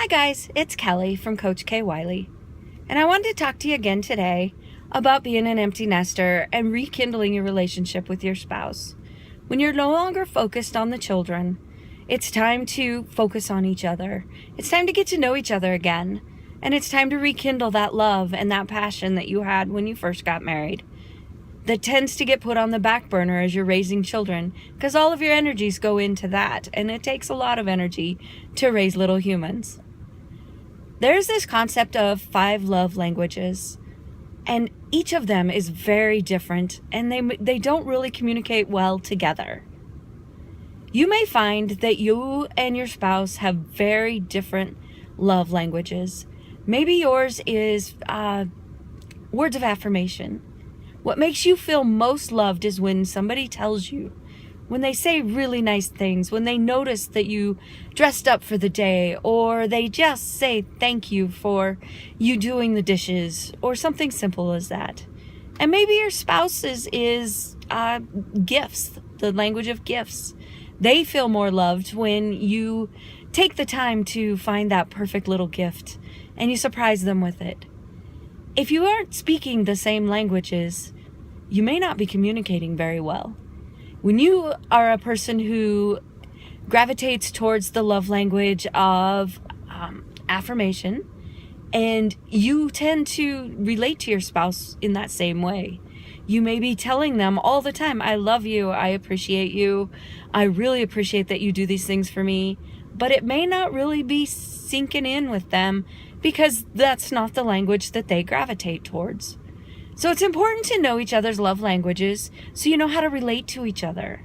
Hi guys, it's Kelly from Coach K Wiley, and I wanted to talk to you again today about being an empty nester and rekindling your relationship with your spouse. When you're no longer focused on the children, it's time to focus on each other. It's time to get to know each other again, and it's time to rekindle that love and that passion that you had when you first got married. That tends to get put on the back burner as you're raising children because all of your energies go into that, and it takes a lot of energy to raise little humans. There's this concept of 5 love languages, and each of them is very different, and they don't really communicate well together. You may find that you and your spouse have very different love languages. Maybe yours is words of affirmation. What makes you feel most loved is when somebody tells you, when they say really nice things, when they notice that you dressed up for the day, or they just say thank you for you doing the dishes, or something simple as that. And maybe your spouse's is gifts, the language of gifts. They feel more loved when you take the time to find that perfect little gift and you surprise them with it. If you aren't speaking the same languages, you may not be communicating very well. When you are a person who gravitates towards the love language of affirmation, and you tend to relate to your spouse in that same way, you may be telling them all the time, I love you, I appreciate you, I really appreciate that you do these things for me, but it may not really be sinking in with them because that's not the language that they gravitate towards. So it's important to know each other's love languages so you know how to relate to each other.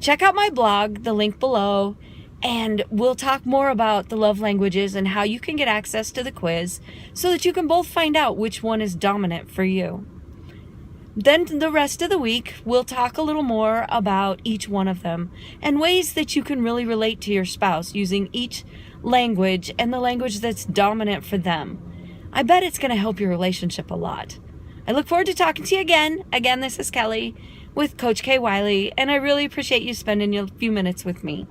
Check out my blog, the link below, and we'll talk more about the love languages and how you can get access to the quiz so that you can both find out which one is dominant for you. Then the rest of the week, we'll talk a little more about each one of them and ways that you can really relate to your spouse using each language and the language that's dominant for them. I bet it's going to help your relationship a lot. I look forward to talking to you again. Again, this is Kelly with Coach K Wiley, and I really appreciate you spending a few minutes with me.